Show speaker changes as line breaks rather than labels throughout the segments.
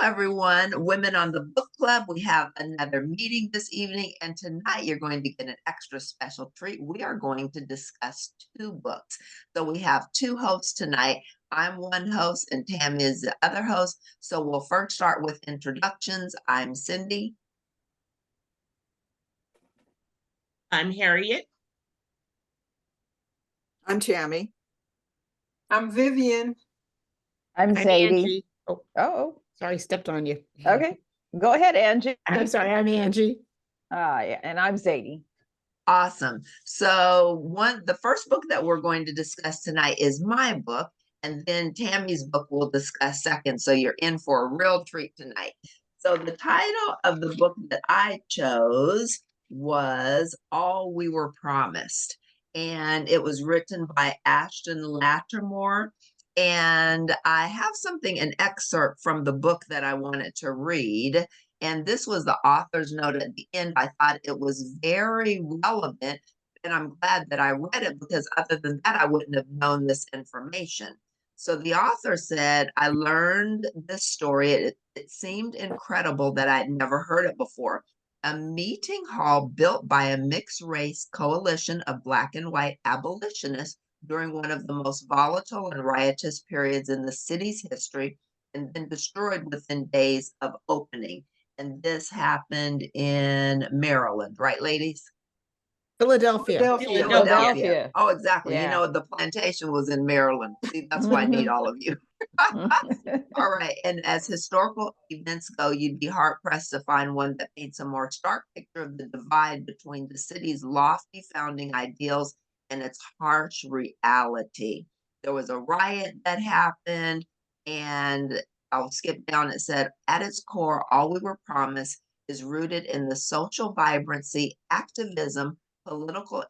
everyone. Women on the Book Club. We have another meeting this evening, and tonight you're going to get an extra special treat. We are going to discuss two books. So we have two hosts tonight. I'm one host, and Tammy is the other host. So we'll first start with introductions. I'm Cindy.
I'm Harriet.
I'm Tammy.
I'm Vivian.
I'm Sadie.
Angie. Oh, sorry, stepped on you.
Okay, go ahead, Angie.
I'm sorry, I'm Angie.
Yeah, and I'm Sadie.
Awesome. So the first book that we're going to discuss tonight is my book, and then Tammy's book we'll discuss second. So you're in for a real treat tonight. So the title of the book that I chose was All We Were Promised, and it was written by Ashton Lattimore. And I have an excerpt from the book that I wanted to read. And this was the author's note at the end. I thought it was very relevant, and I'm glad that I read it because other than that, I wouldn't have known this information. So the author said, I learned this story. It seemed incredible that I'd never heard it before. A meeting hall built by a mixed race coalition of Black and white abolitionists during one of the most volatile and riotous periods in the city's history, and then destroyed within days of opening. And this happened in Maryland, right, ladies?
Philadelphia.
Philadelphia. Oh, exactly.
Yeah.
You know, the plantation was in Maryland. See, that's why I need all of you. All right. And as historical events go, you'd be hard pressed to find one that paints a more stark picture of the divide between the city's lofty founding ideals and its harsh reality. There was a riot that happened, and I'll skip down. It said, at its core, all we were promised is rooted in the social vibrancy, activism, political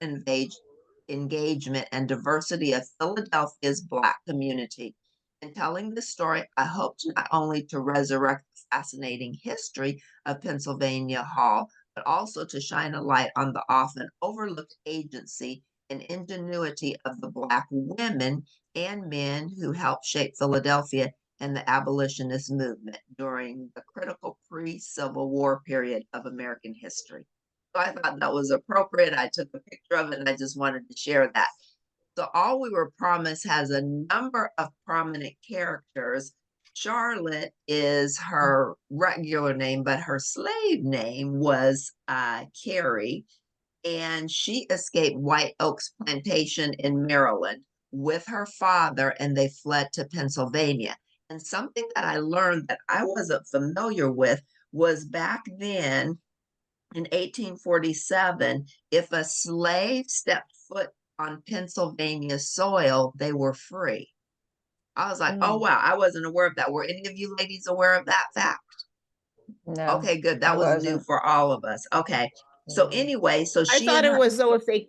engagement, and diversity of Philadelphia's Black community. In telling this story, I hope not only to resurrect the fascinating history of Pennsylvania Hall, but also to shine a light on the often overlooked agency and ingenuity of the Black women and men who helped shape Philadelphia and the abolitionist movement during the critical pre-Civil War period of American history. So I thought that was appropriate. I took a picture of it and I just wanted to share that. So All We Were Promised has a number of prominent characters. Charlotte is her regular name, but her slave name was Carrie, and she escaped White Oaks Plantation in Maryland with her father, and they fled to Pennsylvania. And something that I learned that I wasn't familiar with was back then in 1847, if a slave stepped foot on Pennsylvania soil, they were free. I was like, oh, wow, I wasn't aware of that. Were any of you ladies aware of that fact?
No.
Okay, good. That was new for all of us. Okay. So anyway, so
I
she
thought
and
it was so if they,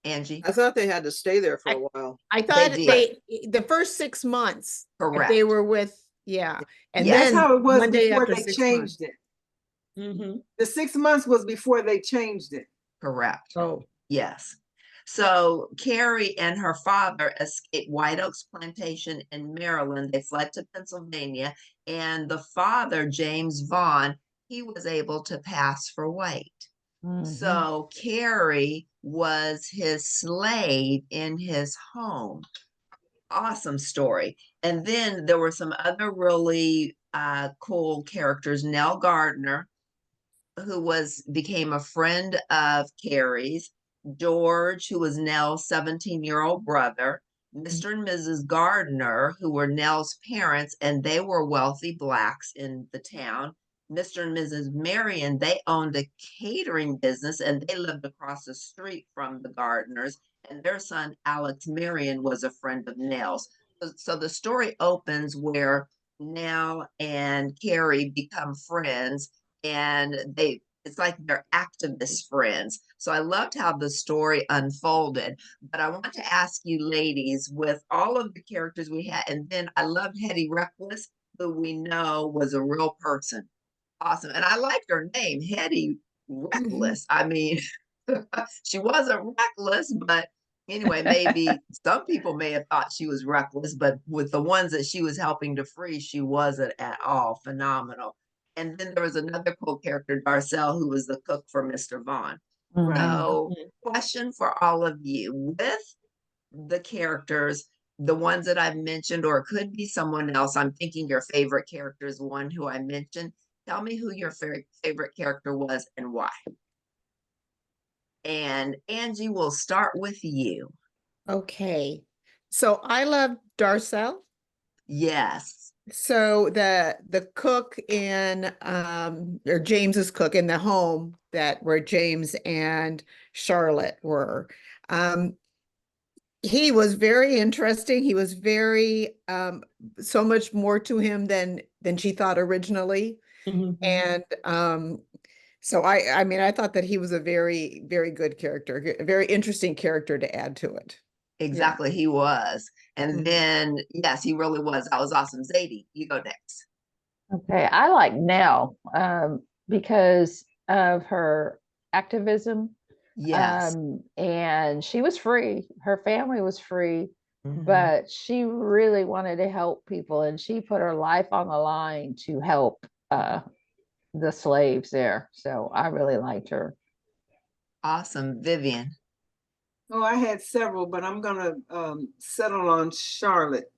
Angie.
I thought they had to stay there for a while.
I thought
did.
the first 6 months, if
Correct.
they were with, yeah. And
Yes.
That's
then
how it was
one day
before
after
they
6
changed
months.
it.
Mhm.
The 6 months was before they changed it.
Correct.
Oh,
Yes. So Carrie and her father escaped White Oaks Plantation in Maryland. They fled to Pennsylvania, and the father, James Vaughn, he was able to pass for white. So Carrie was his slave in his home. Awesome story. And then there were some other really cool characters. Nell Gardner, who became a friend of Carrie's, George, who was Nell's 17-year-old brother, Mr. and Mrs. Gardner, who were Nell's parents, and they were wealthy Blacks in the town. Mr. and Mrs. Marion, they owned a catering business and they lived across the street from the Gardners, and their son, Alex Marion, was a friend of Nell's. So the story opens where Nell and Carrie become friends, and it's like they're activist friends. So I loved how the story unfolded. But I want to ask you ladies, with all of the characters we had, and then I loved Hetty Reckless, who we know was a real person. Awesome. And I liked her name, Hetty Reckless. I mean, she wasn't reckless, but Anyway, maybe some people may have thought she was reckless, but with the ones that she was helping to free, she wasn't at all. Phenomenal. And then there was another cool character, Darcel, who was the cook for Mr. Vaughn.
Mhm.
So, question for all of you. With the characters, the ones that I've mentioned, or it could be someone else, I'm thinking your favorite character is one who I mentioned. Tell me who your favorite character was and why. And Angie, we'll start with you.
Okay. So I love Darcel.
Yes.
So the cook in or James's cook in the home that where James and Charlotte were. He was very interesting. He was very so much more to him than she thought originally.
Mhm.
And so I mean I thought that he was a very, very good character, a very interesting character to add to it.
Exactly, he was. And
Mhm.
then, yes, he really was. That was awesome. Zadie, you go next.
Okay, I like Nell because of her activism.
Yes.
And she was free. Her family was free,
Mhm.
but she really wanted to help people, and she put her life on the line to help the slaves there. So I really liked her.
Awesome. Vivian.
Oh, I had several, but I'm gonna settle on Charlotte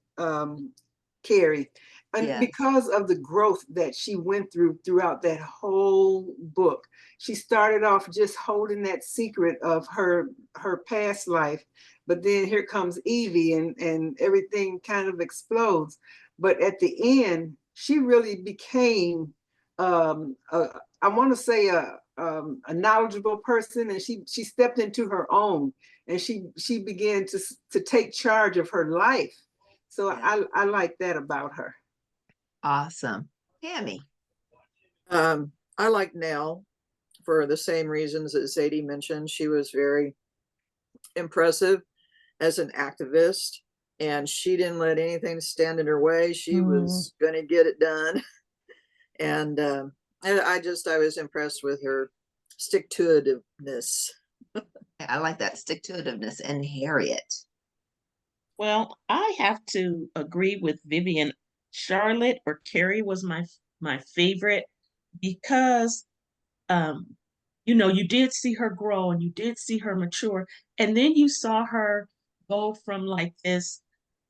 Carey. And
Yes.
because of the growth that she went through throughout that whole book, she started off just holding that secret of her past life, but then here comes Evie and everything kind of explodes. But at the end, she really became I want to say a knowledgeable person, and she stepped into her own, and she began to take charge of her life. So
Yeah.
I like that about her.
Awesome. Tammy.
I like Nell for the same reasons that Zadie mentioned. She was very impressive as an activist, and she didn't let anything stand in her way. She was going to get it done. And I was impressed with her stick-to-itiveness.
I like that stick-to-itiveness. And Harriet.
Well, I have to agree with Vivian. Charlotte or Carrie was my favorite because you did see her grow and you did see her mature, and then you saw her go from like this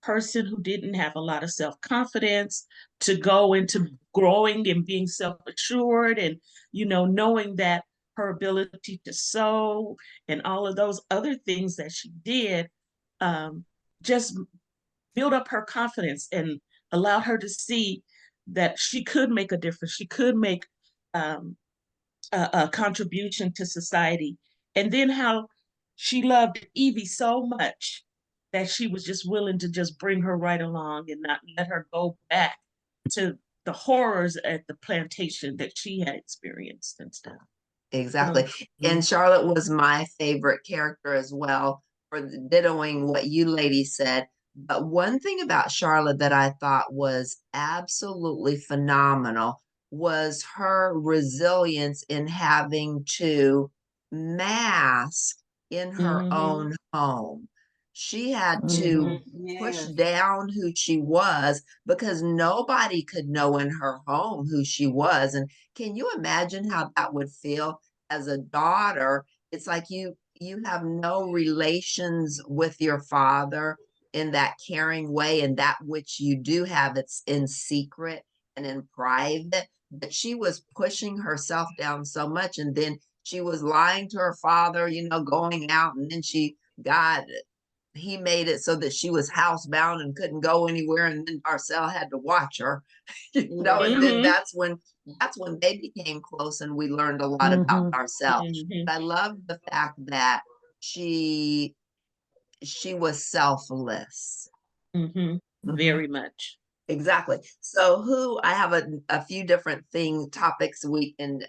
person who didn't have a lot of self-confidence to go into growing and being self-assured, and knowing that her ability to sew and all of those other things that she did just build up her confidence and allowed her to see that she could make a difference. She could make um, a contribution to society. And then how she loved Evie so much that she was just willing to just bring her right along and not let her go back to the horrors at the plantation that she had experienced and stuff.
Exactly. And Charlotte was my favorite character as well, for dittoing what you ladies said. But one thing about Charlotte that I thought was absolutely phenomenal was her resilience in having to mask in her own home. She had to push down who she was because nobody could know in her home who she was. And can you imagine how that would feel as a daughter? It's like you have no relations with your father in that caring way, and that which you do have, it's in secret and in private. But she was pushing herself down so much, and then she was lying to her father, going out, and then he made it so that she was housebound and couldn't go anywhere, and then Marcel had to watch her, and then that's when they became close, and we learned a lot about ourselves. But I love the fact that she was selfless.
Very much.
Exactly. So I have a few different topics we can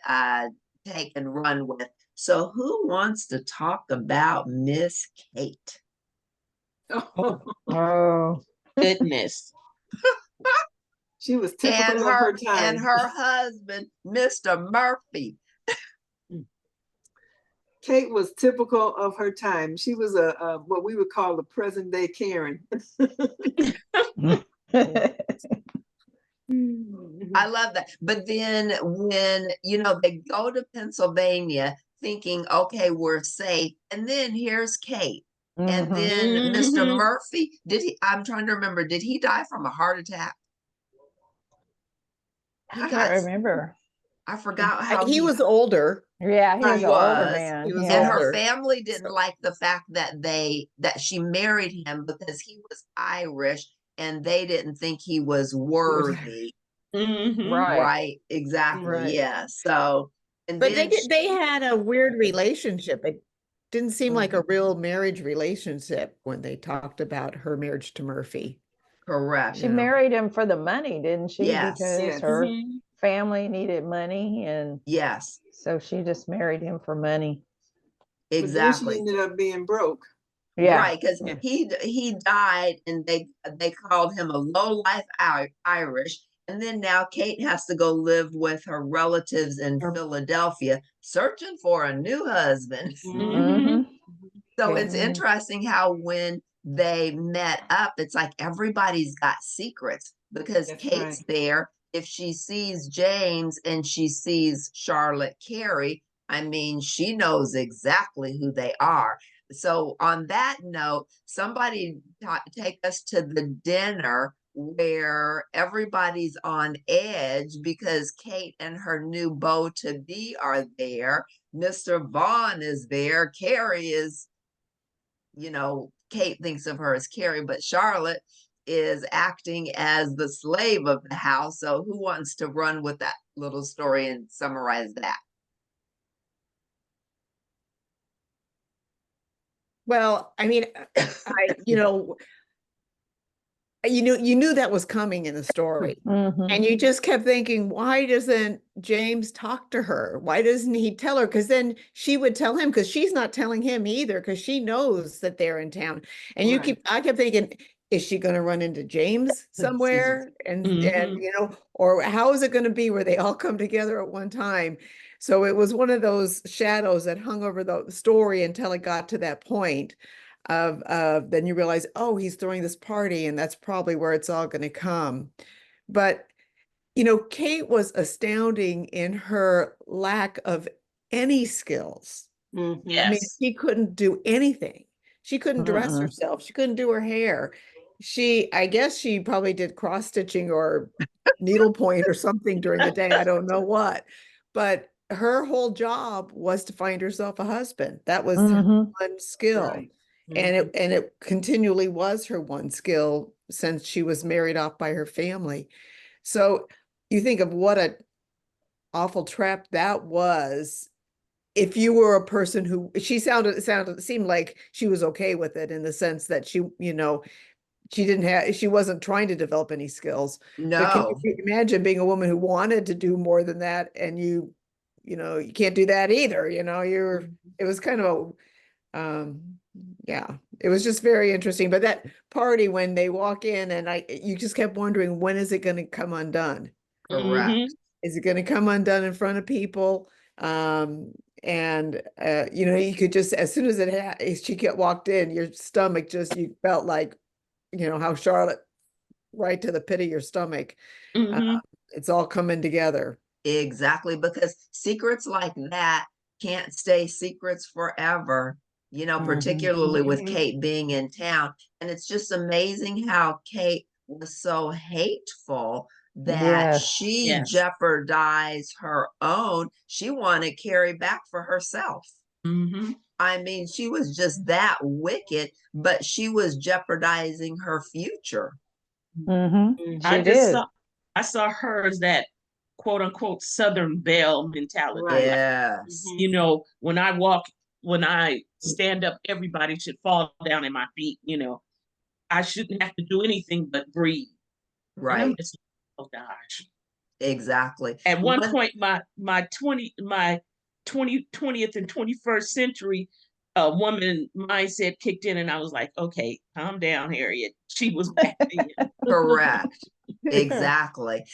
take and run with. So who wants to talk about Miss Kate?
Oh,
Goodness.
She was
And
typical of her
and
time.
her husband, Mr. Murphy.
Kate was typical of her time. She was a what we would call a present day Karen.
I love that. But then when, they go to Pennsylvania thinking, okay, we're safe. And then here's Kate. And
Mhm.
then Mr.
Mhm.
Murphy, I'm trying to remember, did he die from a heart attack?
I
God,
can't remember.
I forgot how
He was older.
Yeah, he was
He
an older
was.
man.
He was
And
Yeah.
her
older.
family didn't
So-
like the fact that she married him because he was Irish and they didn't think he was worthy.
Mhm.
Right.
Right, exactly.
Right.
Yeah. So, and
But
then
they had a weird relationship. It didn't seem like a real marriage relationship when they talked about her marriage to Murphy.
correct.
She married him for the money, didn't she?
Yes.
Because
Yes.
her
Mhm.
family needed money, and
Yes,
so she just married him for money.
But then she
exactly.
ended up being broke.
Yeah.
Right, because
Yeah.
he died and they called him a low life Irish. And then now Kate has to go live with her relatives in Philadelphia, searching for a new husband.
Mhm.
So
Okay.
it's interesting how when they met up, it's like everybody's got secrets because
That's
Kate's
right.
there. If she sees James and she sees Charlotte Carey, I mean, she knows exactly who they are. So on that note, somebody take us to the dinner where everybody's on edge because Kate and her new beau to be are there. Mr. Vaughn is there. Carrie is, Kate thinks of her as Carrie, but Charlotte is acting as the slave of the house. So who wants to run with that little story and summarize that?
Well, I mean, you knew that was coming in the story.
Mhm.
And you just kept thinking, why doesn't James talk to her? Why doesn't he tell her? Because then she would tell him, because she's not telling him either, because she knows that they're in town. And
Right.
I kept thinking, is she going to run into James somewhere? And
Mhm.
or how is it going to be where they all come together at one time? So it was one of those shadows that hung over the story until it got to that point of then you realize, oh, he's throwing this party, and that's probably where it's all going to come. But Kate was astounding in her lack of any skills.
Mhm.
I mean,
Yes.
she couldn't do anything. She couldn't dress
Mm-mm.
herself. She couldn't do her hair. I guess she probably did cross stitching or needlepoint or something during the day. I don't know what. But her whole job was to find herself a husband. That was her
Mhm.
one skill.
Right.
And
Mhm.
it continually was her one skill since she was married off by her family. So you think of what a awful trap that was. If you were a person who seemed like she was okay with it in the sense that she wasn't trying to develop any skills. But can
No,
you imagine being a woman who wanted to do more than that and you can't do that either, it was kind of yeah, it was just very interesting. But that party when they walk in and you just kept wondering, when is it going to come undone?
correct.
Mhm.
Is it going to come undone in front of people? And you could just, as soon as as she walked in, your stomach you felt like, how Charlotte, right to the pit of your stomach.
Mhm.
It's all coming together.
Exactly, because secrets like that can't stay secrets forever, particularly with
Mhm.
Kate being in town. And it's just amazing how Kate was so hateful that
Yes.
she
Yes.
jeopardized her own. She wanted Carrie back for herself.
Mhm.
I mean, she was just that wicked, but she was jeopardizing her future.
Mhm.
Mhm.
I
She
just
did.
saw her as that quote unquote Southern belle mentality.
Right.
Like,
Yes,
Mhm.
when I stand up, everybody should fall down at my feet. I shouldn't have to do anything but breathe. And I'm
right,
just, oh gosh.
exactly.
At one
One
point, my 20th and 21st century woman mindset kicked in, and I was like, okay, calm down, Harriet. She was back then.
Correct. Exactly.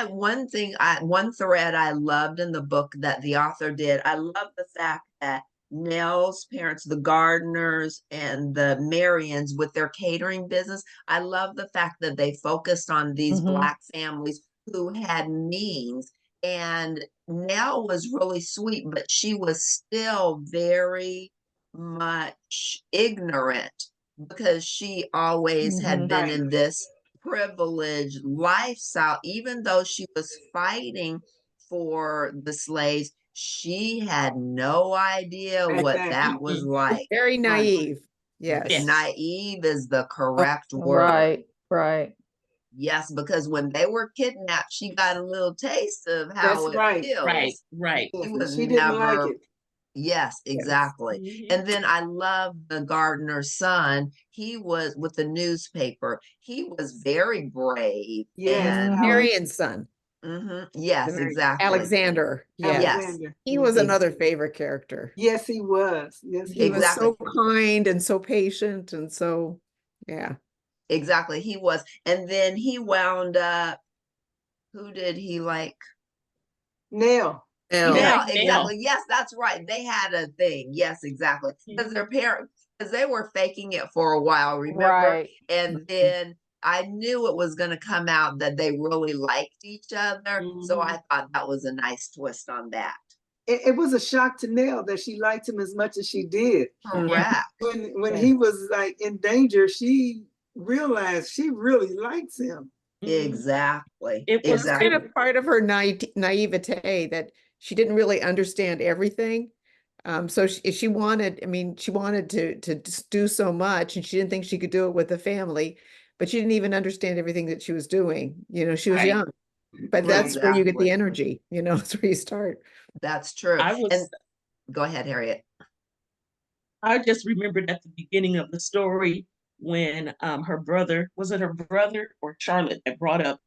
One thread I loved in the book that the author did, I love the fact that Nell's parents, the Gardners and the Marians with their catering business. I love the fact that they focused on these
Mhm.
Black families who had means. And Nell was really sweet, but she was still very much ignorant because she always had
Mhm.
been
Right.
in this privileged lifestyle, even though she was fighting for the slaves, she had no idea what that was
Mhm.
like.
Very
Right.
naive. Yes.
Yes.
Naive is the correct word.
Right, right.
Yes, because when they were kidnapped, she got a little taste of how
That's
it
right.
Right,
feels.
right.
She
Yes,
was
she didn't like
never,
it.
yes,
Yes.
exactly.
Mhm.
And then I love the gardener's son. He was with the newspaper. He was very brave
Yes,
and
Mhm.
Marion's son,
yes,
Right.
exactly.
Alexander. Yes.
Yes,
Alexander.
He was
Ex-
another favorite character.
Yes, he was. Yes,
He was
exactly.
so kind and so patient and so, yeah.
Exactly. He was. And then he wound up, who did he like?
Nell.
He
Now,
liked
Nell,
Nell.
exactly. Yes, that's right. They had a thing. Yes, exactly. Because their parents, because they were faking it for a while, remember?
Right.
And then I knew it was going to come out that they really liked each other. So
Mhm.
I thought that was a nice twist on that.
It was a shock to Nell that she liked him as much as she did.
Correct.
When
Yeah.
he was like in danger, she realized she really likes him.
Mhm.
Exactly.
It was
It's kind
Exactly.
of part of her naivete that she didn't really understand everything. So she wanted, I mean, she wanted to do so much and she didn't think she could do it with the family, but she didn't even understand everything that she was doing. You know, she was
Right.
young, but
Right.
that's where you get the
Exactly.
energy, you know, that's where you start.
That's true.
I
And
was
go ahead, Harriet.
I just remembered at the beginning of the story when her brother, was it her brother or Charlotte that brought up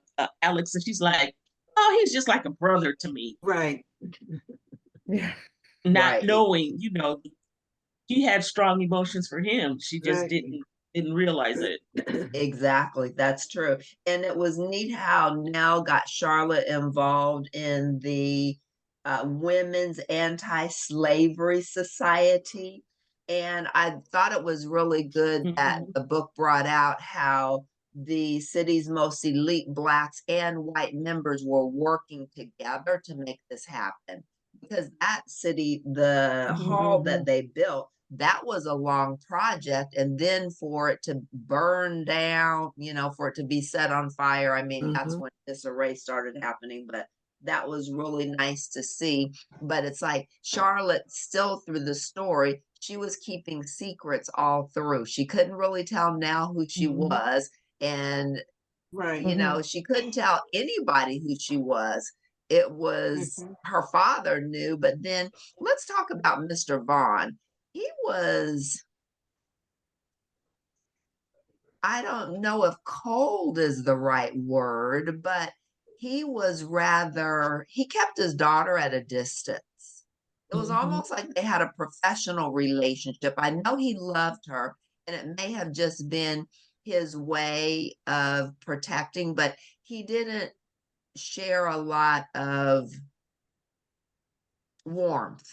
Alex, and she's like, "Oh, he's just like a brother to me,"
Right.
Yeah.
not
Right.
knowing, she had strong emotions for him. She just
Exactly.
didn't realize it.
Exactly, that's true. And it was neat how Nell got Charlotte involved in the Women's Anti-Slavery Society. And I thought it was really good that
Mhm.
the book brought out how the city's most elite Blacks and white members were working together to make this happen. Because that city, the hall that
Mhm.
they built, that was a long project. And then for it to burn down, for it to be set on fire, I mean, that's
Mhm.
when disarray started happening. But that was really nice to see. But it's like Charlotte, still through the story, she was keeping secrets all through. She couldn't really tell now who she
Mhm.
was. And,
Right.
Mhm.
she couldn't tell anybody who she was. It was
Mhm.
her father knew. But then let's talk about Mr. Vaughn. He was, I don't know if cold is the right word, but he kept his daughter at a distance. It was
Mhm.
almost like they had a professional relationship. I know he loved her, and it may have just been his way of protecting, but he didn't share a lot of warmth.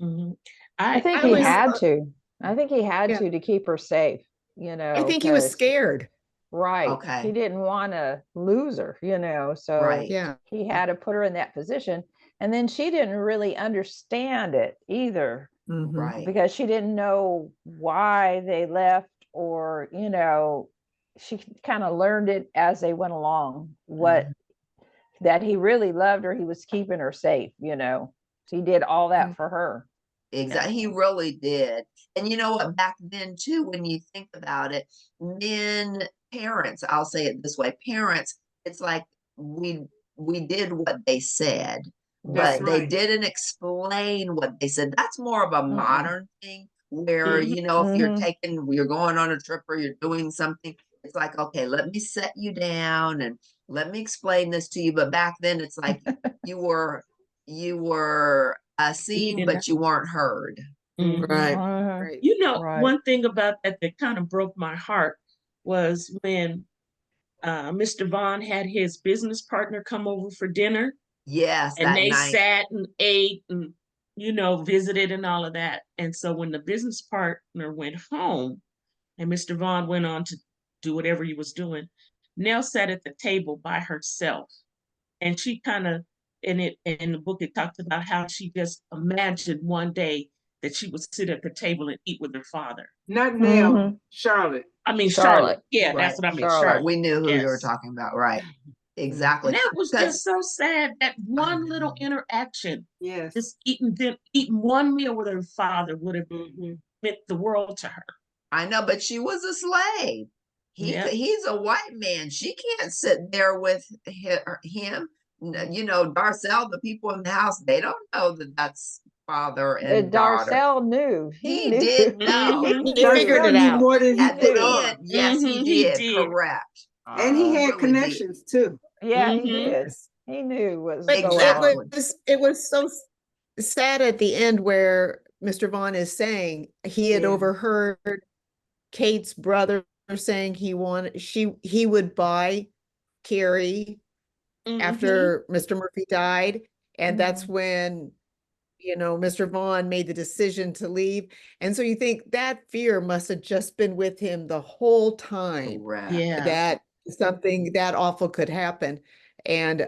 Mhm.
I think
I
he
was,
had to. I think he had
yeah,
to keep her safe,
I think he was
because
scared.
right, he
Okay,
didn't want to lose her, so
right.
Yeah.
he had to put her in that position. And then she didn't really understand it either
Mhm.
Right.
because she didn't know why they left, or, she kind of learned it as they went along, what
Mhm.
that he really loved her, he was keeping her safe, he did all
Yeah.
that for her.
Exactly. He really did. And you know what? Back then, too, when you think about it, parents, I'll say it this way, parents, it's like we we did what they said,
That's
but
Right.
they
right.
didn't explain what they said. That's more of a
Mm-mm.
modern thing where,
Mhm.
if
Mm-hmm.
you're going on a trip or you're doing something, it's like, okay, let me set you down and let me explain this to you. But back then, it's like you were seen,
Eating.
but you weren't heard.
Mhm.
right.
Uh-huh.
Right.
Right.
One thing about that kind of broke my heart was when Mr. Vaughn had his business partner come over for dinner,
Yes,
and
that
they
night.
sat and ate, and visited and all of that. And so when the business partner went home and Mr. Vaughn went on to do whatever he was doing, Nell sat at the table by herself. And she kind of, in the book, it talked about how she just imagined one day that she would sit at the table and eat with her father.
Not Nell,
Mhm.
Charlotte.
I mean,
Charlotte.
Yeah,
Right.
that's what I mean.
Charlotte.
Right,
Charlotte.
we knew who you were
Yes.
talking about, right? Exactly.
And that was
Because
just so sad. That one little interaction,
Yes.
just eating one meal with her father would have
Mhm.
meant the world to her.
I know, but she was a slave.
Yeah.
He's a white man. She can't sit there with him. Darcel, the people in the house, they don't know that that's father and daughter.
Darcel knew.
He
knew.
did know.
Mhm.
He figured
Darcel
it
knew
out.
more than he
At the
put on.
end, yes, he
Mhm, he
did.
did.
Correct.
And he had
Really did.
connections too.
Yeah, he
Mhm.
did. He knew what was
But
going
Exactly.
on.
it was so sad at the end where Mr. Vaughn is saying he had
Yeah.
overheard Kate's brother saying he would buy Carrie
Mhm.
after Mr. Murphy died. And that's
Mhm.
when, Mr. Vaughn made the decision to leave. And so you think that fear must have just been with him the whole time,
Correct.
Yeah.
that something that awful could happen. And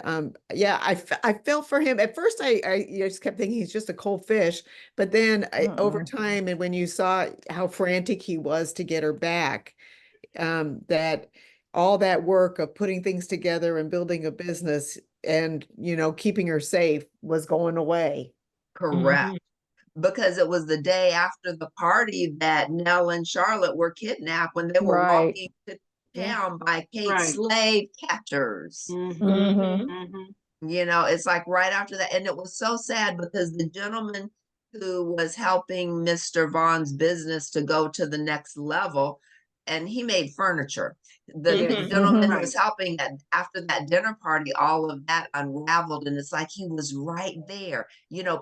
yeah, I felt for him. At first, I just kept thinking he's just a cold fish. But then over time, and when you saw how frantic he was to get her back, that all that work of putting things together and building a business and, keeping her safe was going away.
Correct.
Mhm.
Because it was the day after the party that Nell and Charlotte were kidnapped when they were
Right.
walking to
Yeah.
town by Kate's
Right.
slave catchers.
Mhm.
Mhm.
Mhm.
It's like right after that. And it was so sad because the gentleman who was helping Mr. Vaughn's business to go to the next level, and he made furniture. The
Mhm.
gentleman who
Right.
was helping that after that dinner party, all of that unraveled. And it's like he was right there.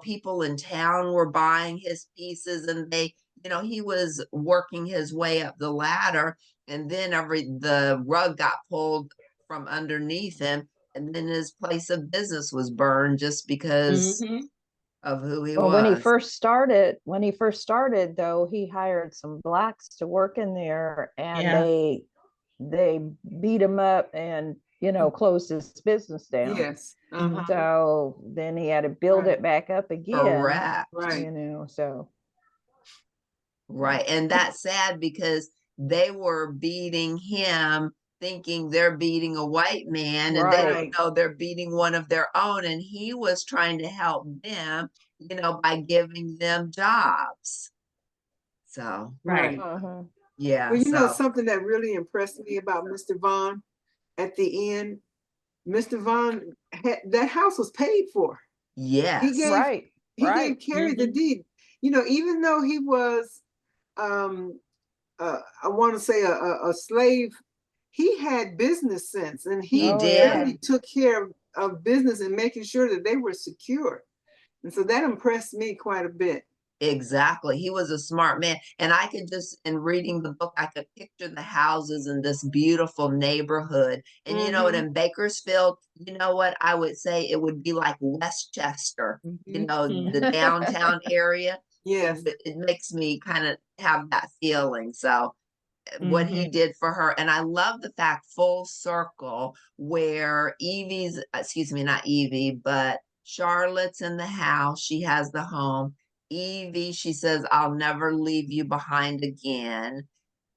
People in town were buying his pieces and he was working his way up the ladder. And then the rug got pulled from underneath him. And then his place of business was burned just because
Mhm.
of who he
Well,
was.
when he first started, though, he hired some blacks to work in there, and
Yeah.
they beat him up and closed his business down.
Yes. Uh-huh.
So then he had to build
Right.
it back up again.
Correct.
Right.
So
Right. And that's sad because they were beating him thinking they're beating a white man and they
Right.
don't know they're beating one of their own. And he was trying to help them, by giving them jobs. So,
Right.
Mhm.
yeah.
Well,
So,
something that really impressed me about Mr. Vaughn at the end, Mr. Vaughn that house was paid for.
yes.
He gave
Right.
he
Right.
gave Carrie the
Mhm.
deed. Even though he was I want to say a slave, he had business sense and
He
he
Oh, yeah.
did.
really took care of business and making sure that they were secure. And so that impressed me quite a bit.
Exactly. He was a smart man. And I could in reading the book, I could picture the houses in this beautiful neighborhood. And in Bakersfield, what I would say it would be like Westchester,
Mhm.
the downtown area.
Yes.
It makes me kind of have that feeling. So what he
Mhm.
did for her. And I love the fact full circle where not Evie, but Charlotte's in the house. She has the home. Evie, she says, I'll never leave you behind again.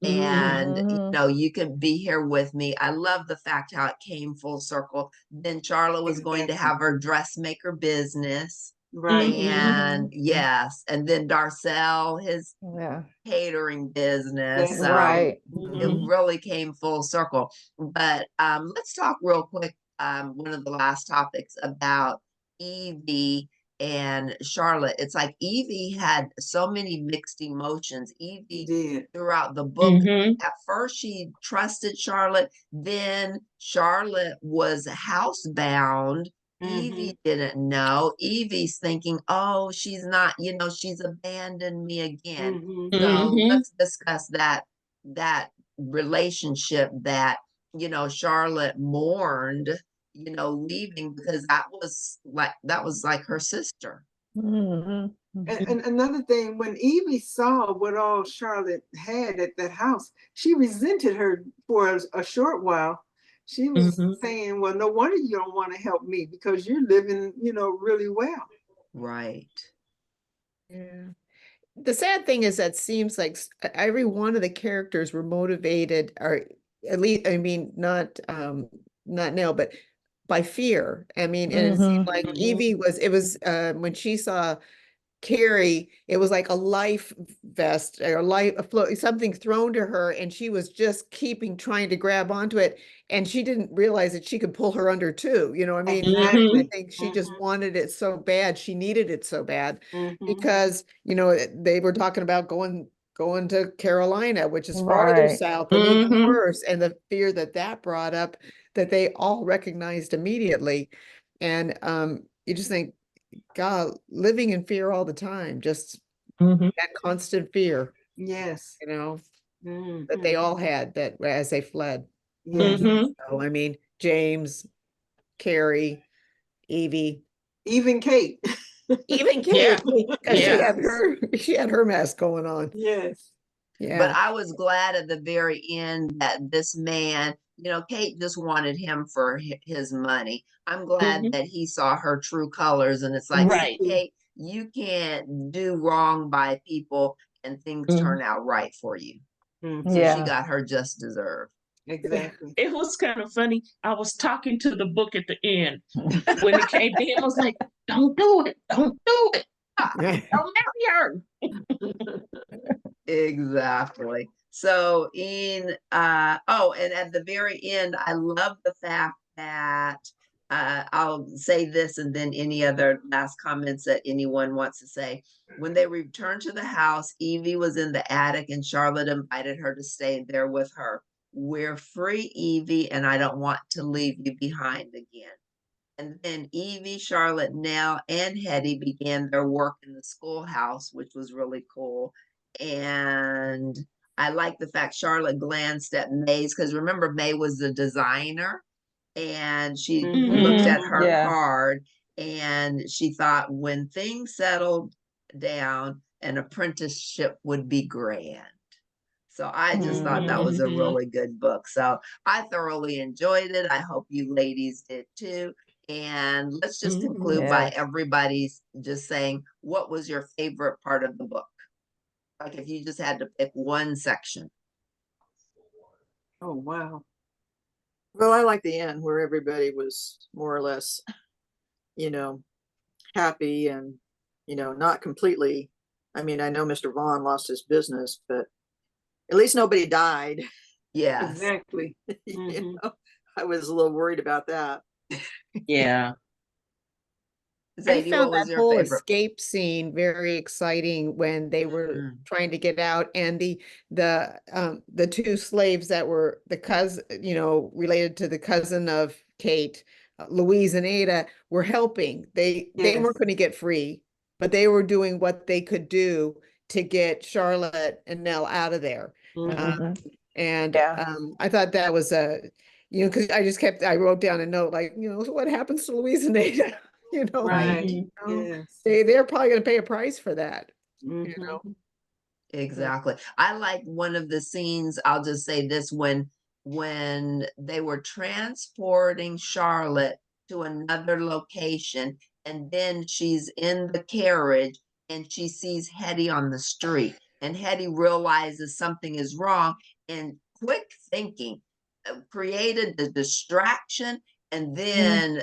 And,
Mhm.
you can be here with me. I love the fact how it came full circle. Then Charlotte was going to
Exactly.
have her dressmaker business.
Right.
And yes, and then Darcel, his
Yeah.
catering business.
That's
So
Right.
it
Mhm.
really came full circle. But let's talk real quick. One of the last topics about Evie and Charlotte. It's like Evie had so many mixed emotions.
He
Evie,
did.
throughout the book,
Mhm.
at first she trusted Charlotte, then Charlotte was housebound. Evie didn't know. Evie's thinking, oh, she's not, she's abandoned me again.
Mhm.
So
Mhm.
let's discuss that relationship that, Charlotte mourned, leaving because that was like her sister.
Mhm, mhm.
And another thing, when Evie saw what all Charlotte had at that house, she resented her for a short while. She was
Mm-hmm.
saying, well, no wonder you don't want to help me because you're living, really well.
Right.
Yeah. The sad thing is that seems like every one of the characters were motivated, or at least, I mean, not now, but by fear. I mean, and it seemed
Mhm.
like
Mhm.
Evie was, it was, when she saw Carrie, it was like a life vest or a float, something thrown to her, and she was just trying to grab onto it, and she didn't realize that she could pull her under too. I mean, I
Exactly.
think she just wanted it so bad, she needed it so bad,
Mhm.
because they were talking about going to Carolina, which is farther
Right.
south and even
Mhm.
worse, and the fear that brought up, that they all recognized immediately, and you just think, God, living in fear all the time, just
Mm-hmm.
that constant fear,
Yes.
that they
Mhm.
all had, that as they fled.
Yes.
Mm-hmm.
So, I mean, James, Carrie, Evie,
Even Kate.
even
Yeah.
Kate, because
Yeah.
she had her mess going on.
Yes.
But
Yeah.
I was glad at the very end that this man, Kate just wanted him for his money. I'm glad
Mhm.
that he saw her true colors, and it's like,
Me
see,
Right.
too.
Kate, you can't do wrong by people and things
Mhm.
turn out right for you.
Mhm.
So she
Yeah.
got her just deserved.
Exactly.
It was kind of funny. I was talking to the book at the end when it came in. I was like, "Don't do it! Don't do it! Don't marry her!"
Exactly. So and at the very end, I love the fact that I'll say this and then any other last comments that anyone wants to say. When they returned to the house, Evie was in the attic and Charlotte invited her to stay there with her. We're free, Evie, and I don't want to leave you behind again. And then Evie, Charlotte, Nell, and Hetty began their work in the schoolhouse, which was really cool. And I like the fact Charlotte glanced at May's, because remember, May was the designer, and she looked
Mhm.
at
Mhm.
her
Yeah.
card and she thought when things settled down, an apprenticeship would be grand. So I just thought that was a
Mhm.
really good book. So I thoroughly enjoyed it. I hope you ladies did too. And let's just
Mhm.
conclude by
Yes.
everybody's just saying, what was your favorite part of the book? Like if you just had to pick one section.
Oh, wow.
Well, I like the end where everybody was more or less, you know, happy and, not completely. I mean, I know Mr. Vaughn lost his business, but at least nobody died.
Yes.
Exactly.
You
Mhm.
know, I was a little worried about that.
Yeah.
I
Zadie,
found
what was
that
your
whole
favorite?
escape scene very exciting when they were
Mm,
trying to get out, and the two slaves that were the cousin, related to the cousin of Kate, Louise and Ada, were helping. They
Yes.
weren't going to get free, but they were doing what they could do to get Charlotte and Nell out of there.
Mhm.
Mhm.
And
Yeah.
I thought that was because I wrote down a note like, so what happens to Louise and Ada?
right.
Right.
Mhm.
Yes.
They're probably going to pay a price for that, you know.
Mhm.
Exactly. I like one of the scenes, I'll just say this, when they were transporting Charlotte to another location, and then she's in the carriage and she sees Hetty on the street, and Hetty realizes something is wrong, and quick thinking created the distraction, and
Mhm.
then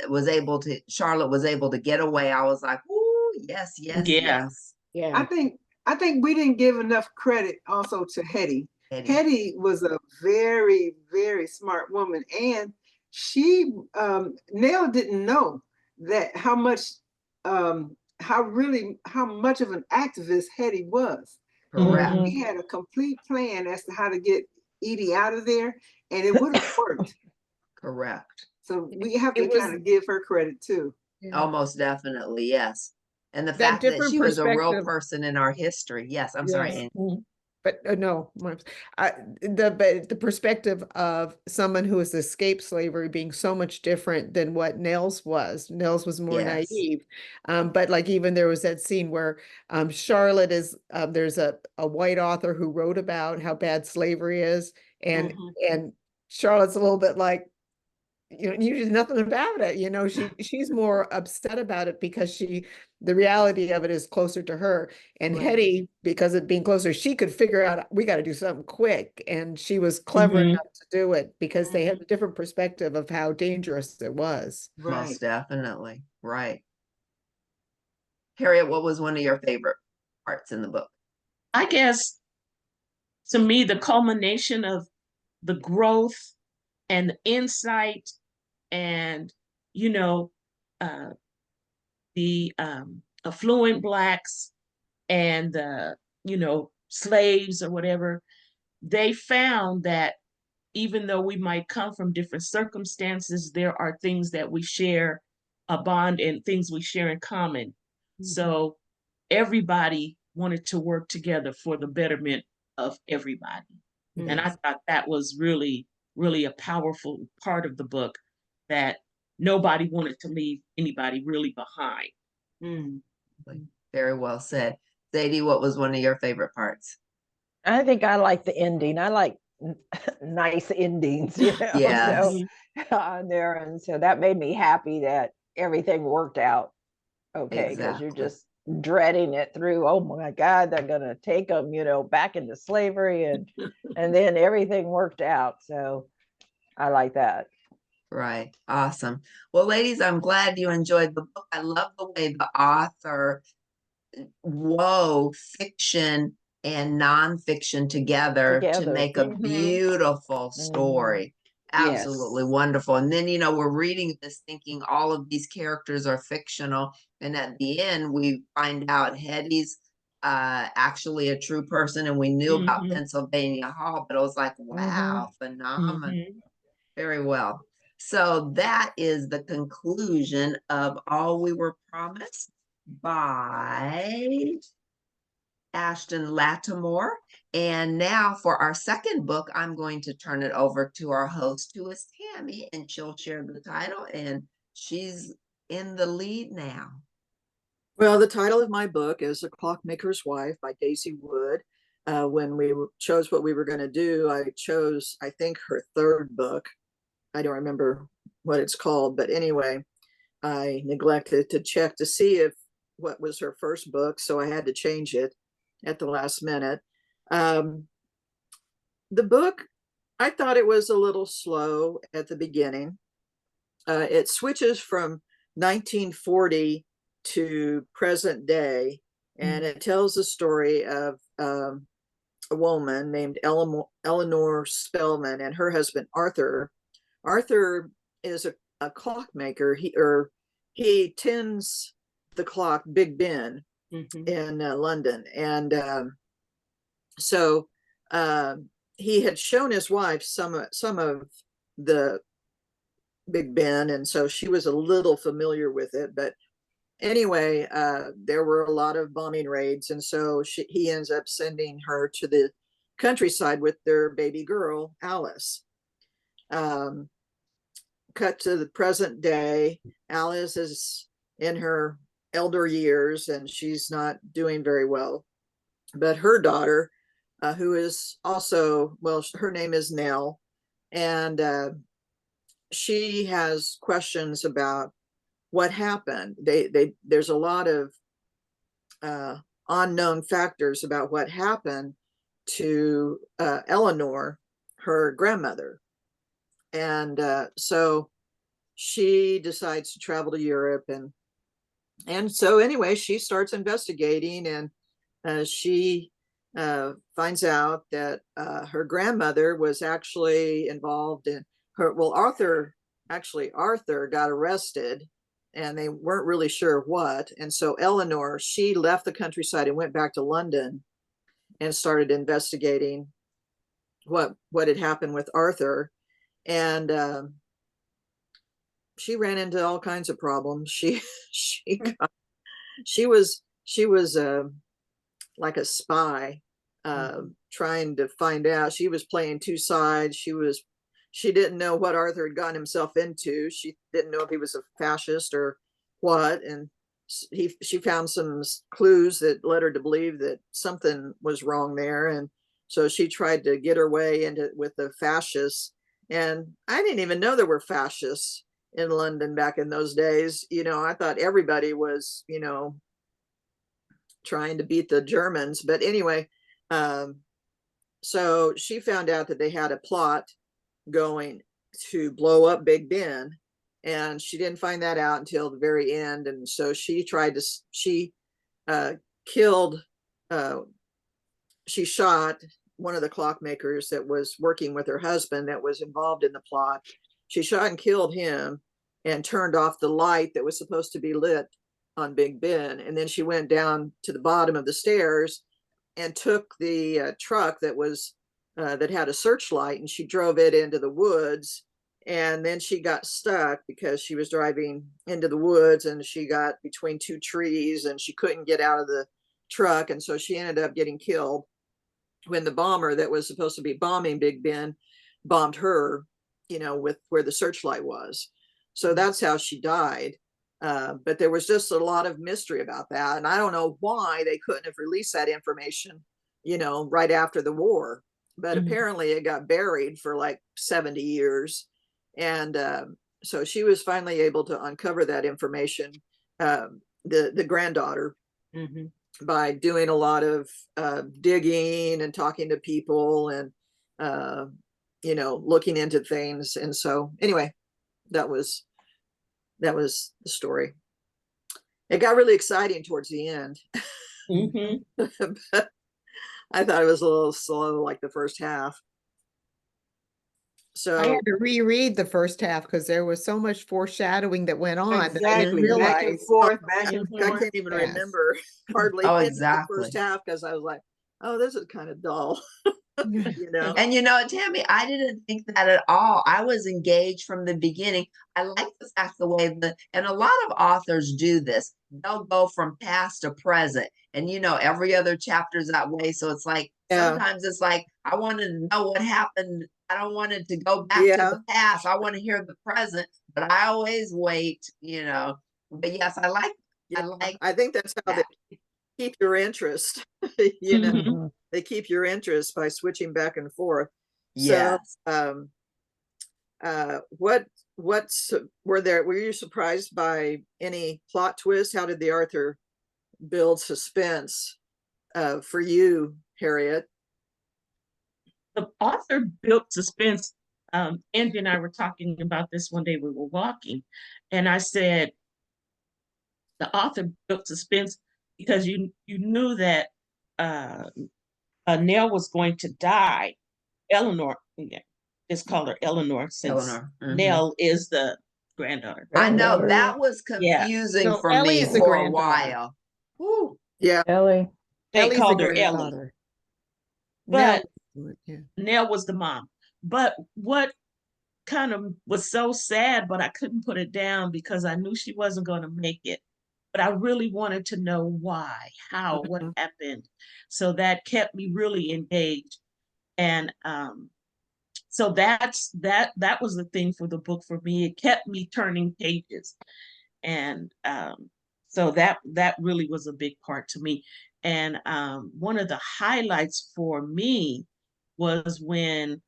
Charlotte was able to get away. I was like, "Ooh, yes, yes,
Yeah.
yes."
I
Yeah.
think I think we didn't give enough credit also to Hetty.
Hetty.
Hetty was a very, very smart woman, and she Nell didn't know that how much of an activist Hetty was.
Correct.
Mhm.
She had a complete plan as to how to get Edie out of there, and it would have worked.
Correct.
So we have
It
to
was
kind of give her credit too.
yeah.
Almost definitely, yes. And the
That
fact that
different
she was a real
perspective.
person in our history. Yes, I'm sorry.
Yes.
And
Mhm.
But no, but the perspective of someone who has escaped slavery being so much different than what Nels was. Nels was more
Yes.
naive. But like even there was that scene where Charlotte is there's a white author who wrote about how bad slavery is, and
Mhm.
and Charlotte's a little bit like, you did nothing about it. She's more upset about it because the reality of it is closer to her. And
Right.
Hetty, because of being closer, she could figure out, we got to do something quick. And she was clever
Mhm.
enough to do it because they
Mhm.
had a different perspective of how dangerous it was.
Right.
Most definitely. Right. Harriet, what was one of your favorite parts in the book?
I guess to me, the culmination of the growth and the insight and, you know, uh, the affluent blacks and the, slaves or whatever, they found that even though we might come from different circumstances, there are things that we share a bond and things we share in common. So everybody wanted to work together for the betterment of everybody. And I
Yes.
thought that was really, really a powerful part of the book, that nobody wanted to leave anybody really behind.
Mm.
Very well said. Zadie, what was one of your favorite parts?
I think I like the ending. I like nice endings,
Yes.
so on there. And so that made me happy that everything worked out okay, because you're
Exactly.
just dreading it through. Oh my God, they're gonna take them, back into slavery, and then everything worked out. So I like that.
Right. Awesome. Well, ladies, I'm glad you enjoyed the book. I love the way the author wove fiction and nonfiction together to
Together.
make a beautiful story. Absolutely
Yes.
wonderful. And then, we're reading this thinking all of these characters are fictional. And at the end, we find out Hetty's actually a true person. And we knew about
Mhm.
Pennsylvania Hall, but it was like, wow, phenomenal.
Mhm.
Very well. So that is the conclusion of All We Were Promised by Ashton Lattimore. And now for our second book, I'm going to turn it over to our host, who is Tammy, and she'll share the title, and she's in the lead now.
Well, the title of my book is The Clockmaker's Wife by Daisy Wood. When we chose what we were going to do, I chose, I think, her third book. I don't remember what it's called, but anyway, I neglected to check to see if what was her first book, so I had to change it at the last minute. The book, I thought it was a little slow at the beginning. It switches from 1940 to present day, and it tells the story of a woman named Eleanor Spellman and her husband Arthur. Arthur is a clockmaker. He tends the clock, Big Ben, in London, and so he had shown his wife some of the Big Ben, and so she was a little familiar with it. But anyway, there were a lot of bombing raids, and so he ends up sending her to the countryside with their baby girl, Alice. Cut to the present day, Alice is in her elder years, and she's not doing very well. But her daughter, who is also, well, her name is Nell, and she has questions about what happened. There's a lot of unknown factors about what happened to Eleanor, her grandmother, and so she decides to travel to Europe, and so anyway, she starts investigating, and she finds out that her grandmother was actually involved in her. Well, Arthur got arrested, and they weren't really sure what. And so Eleanor, she left the countryside and went back to London and started investigating what had happened with Arthur. And she ran into all kinds of problems. She was like a spy, trying to find out. She was playing two sides. She didn't know what Arthur had gotten himself into. She didn't know if he was a fascist or what. And she found some clues that led her to believe that something was wrong there. And so she tried to get her way into with the fascists. And I didn't even know there were fascists in London back in those days. I thought everybody was, trying to beat the Germans. But anyway, so she found out that they had a plot going to blow up Big Ben, and she didn't find that out until the very end. And so she shot one of the clockmakers that was working with her husband that was involved in the plot. She shot and killed him and turned off the light that was supposed to be lit on Big Ben. And then she went down to the bottom of the stairs and took the truck that had a searchlight, and she drove it into the woods. And then she got stuck because she was driving into the woods, and she got between two trees and she couldn't get out of the truck. And so she ended up getting killed when the bomber that was supposed to be bombing Big Ben bombed her, with where the searchlight was. So that's how she died. But there was just a lot of mystery about that. And I don't know why they couldn't have released that information, right after the war. But apparently it got buried for like 70 years. And so she was finally able to uncover that information, the granddaughter, by doing a lot of digging and talking to people and, looking into things. And so anyway, that was the story. It got really exciting towards the end. But I thought it was a little slow, like the first half. So
I had to reread the first half because there was so much foreshadowing that went on that I didn't
Exactly. Back and
realize.
forth, back and
I
forth.
can't even
Yes.
remember hardly
Oh,
any of
exactly.
the first half because I was like, oh, this is kind of dull.
And Tammy, I didn't think that at all. I was engaged from the beginning. I like the fact the way and a lot of authors do this. They'll go from past to present, and every other chapter is that way. So it's like sometimes it's like I want to know what happened. I don't want it to go back to the past. I want to hear the present, but I always wait. But yes, I
think that's how they keep your interest. They keep your interest by switching back and forth.
Yes.
So, were you surprised by any plot twists? How did the Arthur build suspense for you, Harriet?
The author built suspense. Andy and I were talking about this one day we were walking, and I said the author built suspense because you knew that Nell was going to die. Eleanor, just call her Eleanor since Nell is the granddaughter.
I know that was confusing for me for a while.
Woo. Yeah.
Ellie.
They called her Ellie. But Nell was the mom. But what kind of was so sad, but I couldn't put it down because I knew she wasn't going to make it. But I really wanted to know why, how, what happened. So that kept me really engaged. And so that was the thing for the book for me. It kept me turning pages. And so that really was a big part to me. And one of the highlights for me was when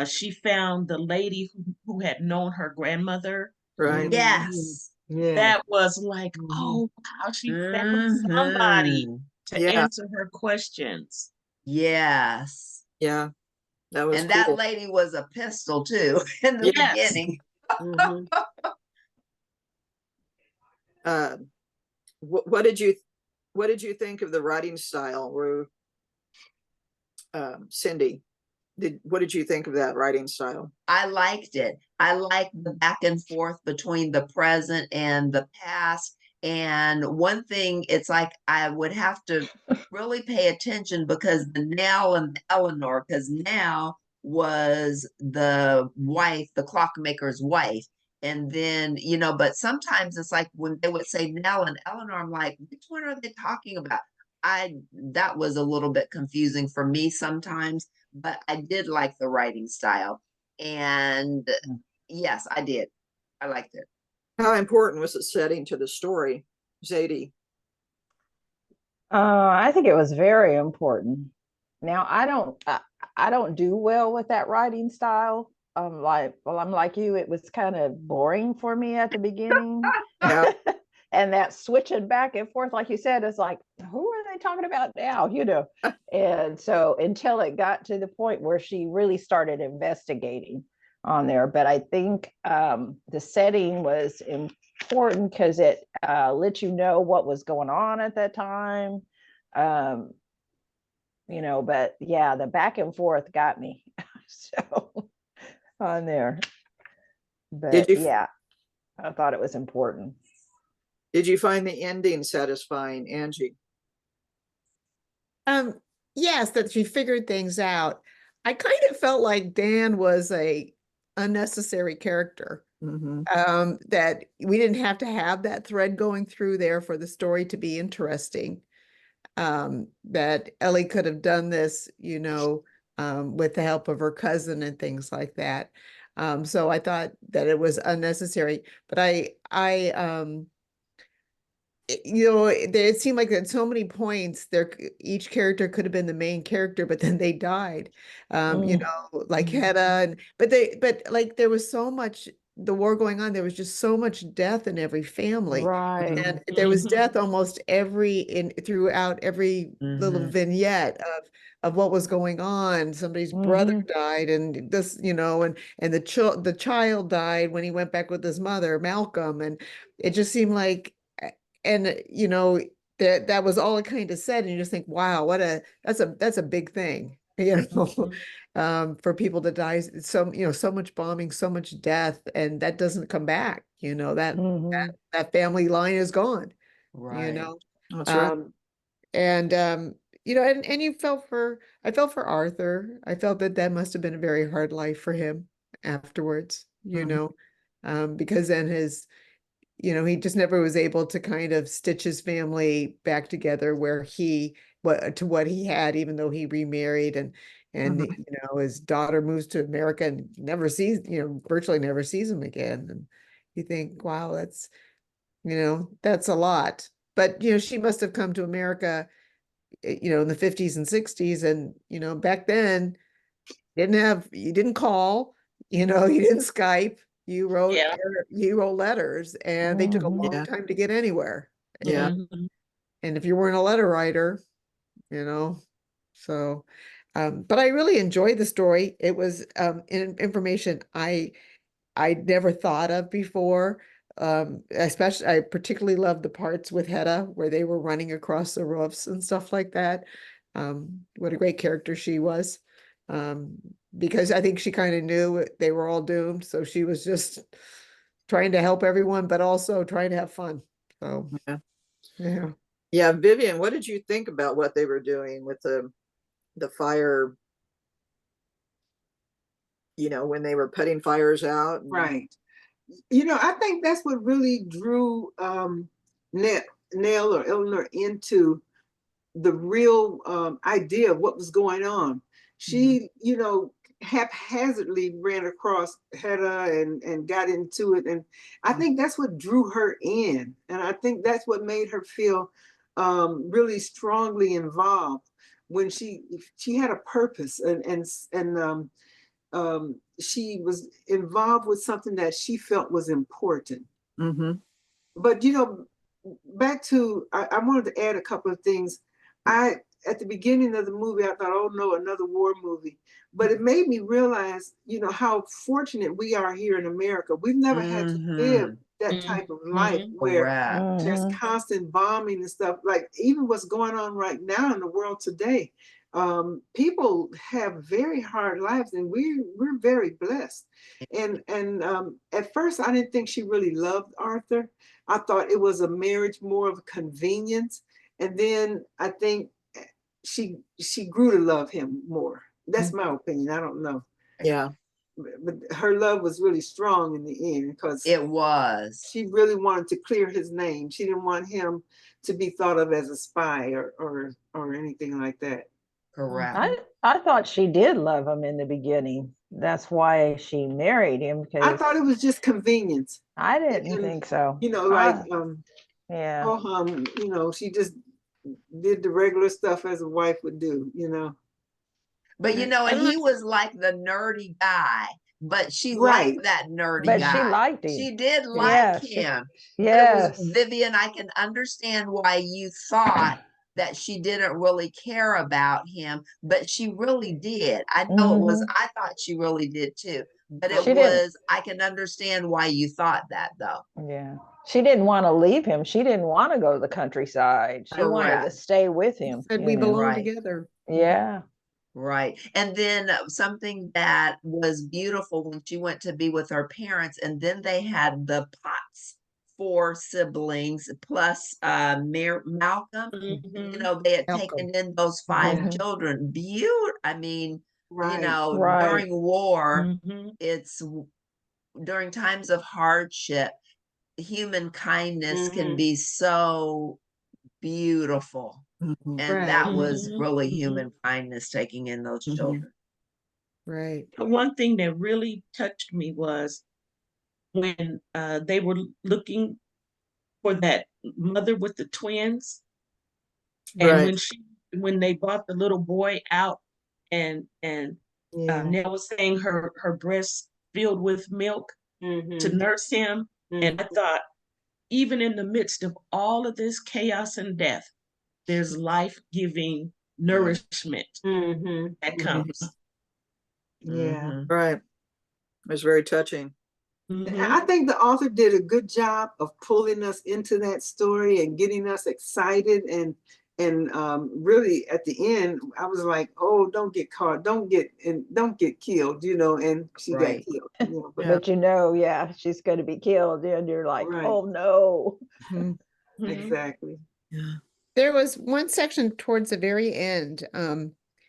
she found the lady who had known her grandmother.
Right.
Yes.
That was like, oh, wow, she found somebody to answer her questions.
Yes.
Yeah. That was
and
cool.
that lady was a pistol too in the beginning.
What did you think of the writing style, Cindy? What did you think of that writing style?
I liked it. I liked the back and forth between the present and the past. And one thing, it's like I would have to really pay attention because the Nell and the Eleanor, because Nell was the wife, the clockmaker's wife. And then, but sometimes it's like when they would say Nell and Eleanor, I'm like, which one are they talking about? that was a little bit confusing for me sometimes, but I did like the writing style. And yes, I did. I liked it.
How important was the setting to the story, Zadie?
I think it was very important. Now I don't do well with that writing style. I'm like you, it was kind of boring for me at the beginning.
Yeah.
And that switching back and forth, like you said, it's like, who are they talking about now? And so until it got to the point where she really started investigating on there. But I think the setting was important because it let you know what was going on at that time. um but yeah, the back and forth got me. So on there,
Did
but
you
yeah, I thought it was important.
did you find the ending satisfying, Angie?
Yes, that she figured things out. I kind of felt like Dan was a unnecessary character.
Mm-hmm.
That we didn't have to have that thread going through there for the story to be interesting. That Ellie could have done this, with the help of her cousin and things like that. So I thought that it was unnecessary, but it seemed like at so many points each character could have been the main character, but then they died. Like Hedda, but like there was so much the war going on, there was just so much death in every family.
Right.
And there was death almost throughout every little vignette of what was going on. Somebody's brother died, and this, and the child died when he went back with his mother, Malcolm, and it just seemed like, and that was all it kind of said, and you just think, wow, that's a big thing, for people to die. So much bombing, so much death, and that doesn't come back. That family line is gone.
Right.
That's right.
And and I felt for Arthur. I felt that must have been a very hard life for him afterwards, because then he just never was able to kind of stitch his family back together where what he had, even though he remarried, and his daughter moves to America and virtually never sees him again. And you think, wow, that's a lot. But she must have come to America, in the 50s and 60s, and back then you didn't call, you didn't Skype. You wrote
Yeah.
letters, and they took a long time to get anywhere.
Yeah.
And if you weren't a letter writer, so but I really enjoyed the story. It was information I'd never thought of before. Especially, I particularly loved the parts with Hedda where they were running across the roofs and stuff like that. What a great character she was. Because I think she kind of knew they were all doomed, so she was just trying to help everyone, but also trying to have fun. So
yeah. Vivian, what did you think about what they were doing with the fire? When they were putting fires out,
Right. I think that's what really drew Nell or Eleanor into the real idea of what was going on. She, haphazardly ran across Hedda and got into it. And I think that's what drew her in. And I think that's what made her feel really strongly involved when she had a purpose and she was involved with something that she felt was important. But back to, I wanted to add a couple of things. At the beginning of the movie, I thought, oh no, another war movie. But it made me realize, how fortunate we are here in America. We've never had to live that type of life where there's constant bombing and stuff. Like even what's going on right now in the world today. People have very hard lives, and we're very blessed. And at first, I didn't think she really loved Arthur. I thought it was a marriage more of a convenience, and then I think she grew to love him more. That's my opinion. I don't know.
Yeah.
but her love was really strong in the end because
It was.
she really wanted to clear his name. She didn't want him to be thought of as a spy or anything like that.
Correct.
I thought she did love him in the beginning. That's why she married him,
I
because
thought it was just convenience.
I didn't
And,
think so.
you know, like
Yeah.
you know, she just did the regular stuff as a wife would do, you know.
But you know, and
I'm not-
he was like the nerdy guy, but she
Right.
liked that nerdy
But
guy.
she liked him.
She did like
Yeah,
him. But it
Yes.
was, Vivian, I can understand why you thought that she didn't really care about him, but she really did. I know it was,
Mhm.
I thought she really did too. But it
She didn't.
was, I can understand why you thought that though.
Yeah. She didn't want to leave him. She didn't want to go to the countryside. She wanted to
Correct.
stay with him.
Said
you
we
know.
belong
Right.
together.
Yeah.
Right. And then something that was beautiful when she went to be with her parents, and then they had the Potts, 4 siblings, plus Malcolm. You
Mhm.
know, they had
Malcolm.
taken in those 5
Mhm.
children. Beautiful. I mean, you
Right.
know,
Right.
during war,
Mhm.
it's during times of hardship, human kindness can
Mhm.
be so beautiful.
Mhm.
And
Right.
that was
Mhm.
really
Mhm.
human kindness taking in those
Mhm.
children.
Right.
The one thing that really touched me was when they were looking for that mother with the twins, and
Right.
when they brought the little boy out, and
Yeah.
Nell was saying her breast filled with milk to
Mhm.
nurse him, and I thought, even in the midst of all of this chaos and death, there's life-giving nourishment
Mhm.
that
Mhm.
comes.
Yeah.
Mhm.
Right. It was very touching.
Mhm.
I think the author did a good job of pulling us into that story and getting us excited and really at the end I was like, oh, don't get caught, don't get killed, you know, and she got
Right.
killed. You know, but
Yeah.
But you know, yeah, she's going to be killed. And you're like,
Right.
oh no.
Mhm.
Mhm.
exactly.
Yeah.
There was one section towards the very end,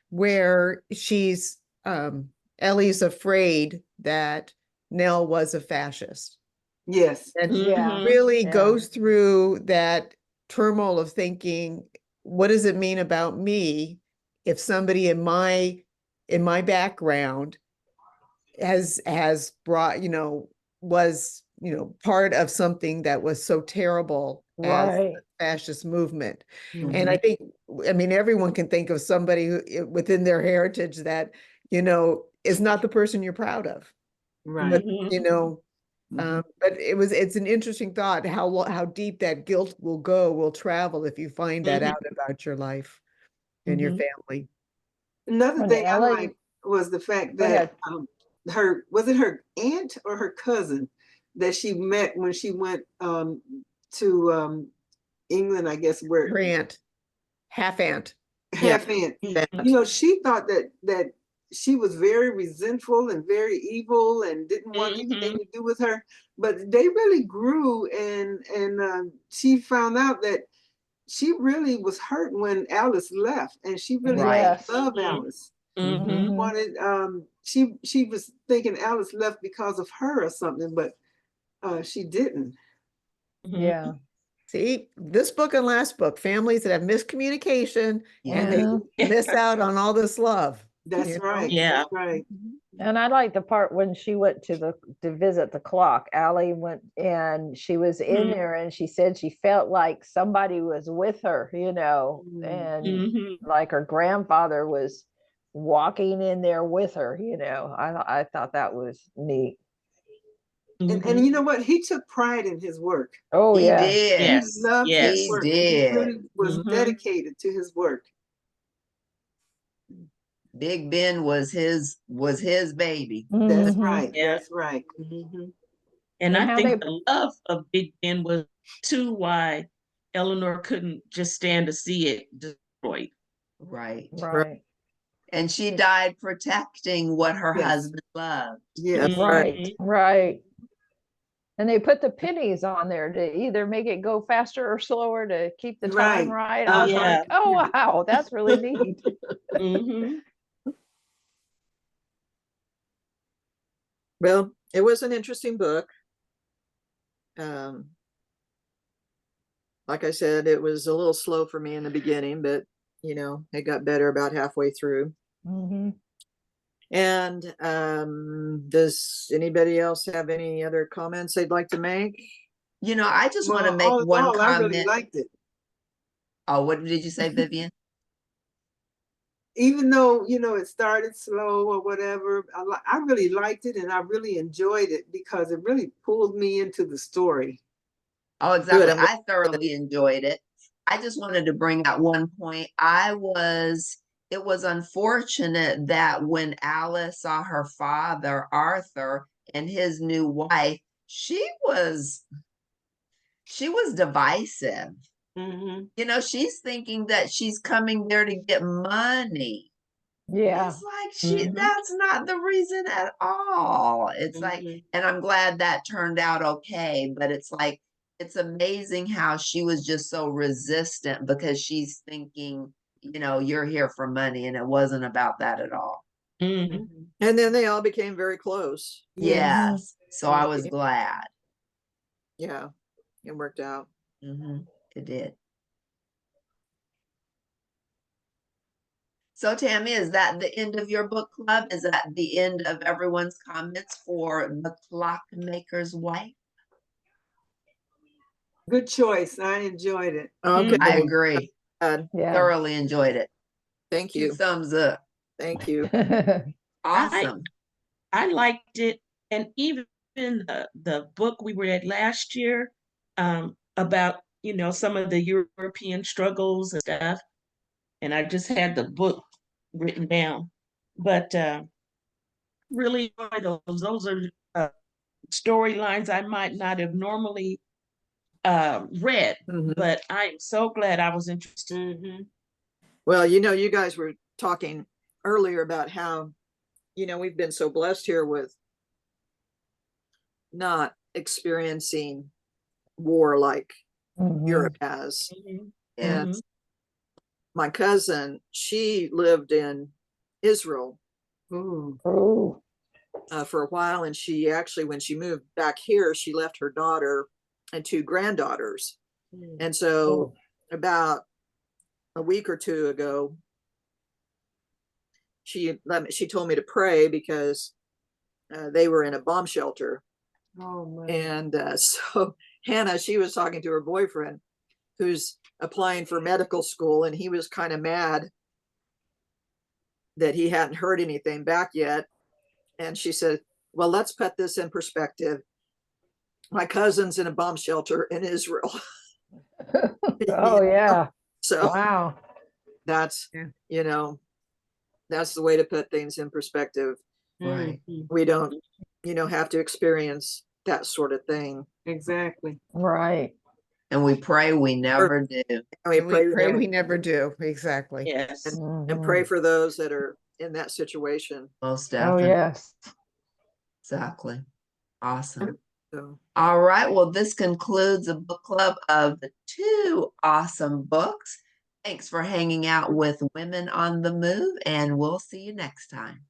where Ellie's afraid that Nell was a fascist.
Yes.
And
Yeah.
Mhm.
really
Yeah.
goes through that turmoil of thinking, what does it mean about me if somebody in my background has brought, was, part of something that was so terrible as
Right.
the fascist movement.
Mhm.
And I think, I mean, everyone can think of somebody who within their heritage that, is not the person you're proud of.
Right.
But,
Mhm.
but it's an interesting thought how deep that guilt will travel if you find that
Mhm.
out about your life and your
Mhm.
family.
Another
When
thing I
Ellie,
liked was the fact
go
that
ahead.
was it her aunt or her cousin that she met when she went to England, I guess, where
Her aunt, half aunt.
Yeah.
half aunt.
That.
You know, she thought that she was very resentful and very evil and didn't want anything
Mhm.
to do with her. But they really grew, and she found out that she really was hurt when Alice left, and she really
Right.
Yes.
loved
Mhm.
Alice.
Mhm.
Mhm.
Wanted she was thinking Alice left because of her or something, but she didn't.
Mhm.
Yeah.
See, this book and last book, families that have miscommunication and they
Mhm.
miss out on all this love.
That's
you know?
right.
Yeah.
That's right.
And I like the part when she went to visit the clock. Allie went and she was in
Mhm.
there and she said she felt like somebody was with her, and
Mhm.
like her grandfather was walking in there with her, I thought that was neat.
And
Mhm.
you know what? He took pride in his work.
Oh
He
yeah.
did.
He
Yes.
loved his
He
Yes.
work. He
did.
really was
Mhm.
dedicated to his work.
Big Ben was his baby.
That's
Mhm.
right.
Yeah.
That's right. Mhm.
And
And
I
how
think
they
the love of Big Ben was too why Eleanor couldn't just stand to see it destroyed.
Right.
Right.
right.
And she died protecting what her
Yes.
husband loved.
Yes.
That's right.
Mhm.
Right. And they put the pennies on there to either make it go faster or slower to keep the time
Right.
right. I was
Yeah.
like, oh wow, that's really neat.
Mhm.
Well, it was an interesting book. Um, like I said, it was a little slow for me in the beginning, but you know, it got better about halfway through.
Mm-hmm.
And does anybody else have any other comments they'd like to make?
You know, I just want to
Well,
make
all in
one
all, I really
comment.
liked it.
Oh, what did you say, Vivian?
Even though, you know, it started slow or whatever, I really liked it and I really enjoyed it because it really pulled me into the story.
Oh,
Good.
exactly.
I'm glad.
I thoroughly enjoyed it. I just wanted to bring out one point. It was unfortunate that when Alice saw her father, Arthur, and his new wife, she was divisive.
Mm-hmm.
You know, she's thinking that she's coming there to get money.
Yeah.
It's like
Mhm.
that's not the reason at all. It's like,
Mm-hmm.
and I'm glad that turned out okay, but it's like, it's amazing how she was just so resistant because she's thinking, you know, you're here for money, and it wasn't about that at all.
Mhm.
And then they all became very close.
Yes. So I was
Mhm.
glad.
Yeah, it worked out.
It did. So Tammy, is that the end of your book club? Is that the end of everyone's comments for The Clockmaker's Wife?
Good choice. I enjoyed it.
Okay,
I
well,
agree.
good.
Yeah.
Thoroughly enjoyed it.
Thank
2
you.
thumbs up.
Thank you.
Awesome.
I liked it, and even the book we read last year, about some of the European struggles and stuff, and I just had the book written down, but really enjoy those. Those are storylines I might not have normally read,
Mhm.
but I'm so glad I was interested.
Mm-hmm.
Well, you know, you guys were talking earlier about how, you know, we've been so blessed here with not experiencing war like
Mhm.
Europe has.
Mhm.
And
Yes.
my cousin, she lived in Israel
Ooh.
Oh.
for a while. And she actually, when she moved back here, she left her daughter and 2 granddaughters. And so about a week or 2 ago, she told me to pray because they were in a bomb shelter.
Oh my.
And so Hannah, she was talking to her boyfriend who's applying for medical school, and he was kind of mad that he hadn't heard anything back yet. And she said, well, let's put this in perspective. My cousin's in a bomb shelter in Israel.
Oh yeah.
So
Wow.
that's,
Yeah.
you know, that's the way to put things in perspective.
Right.
Mm-hmm.
We don't, you know, have to experience that sort of thing.
Exactly.
Right.
And we pray we never do.
And we
And we
pray,
pray we never do. Exactly.
Yes.
and pray
Mhm.
for those that are in that situation.
Most
Oh
definitely.
yes.
Exactly. Awesome.
So
All right. Well, this concludes a book club of the 2 awesome books. Thanks for hanging out with Women on the Move, and we'll see you next time.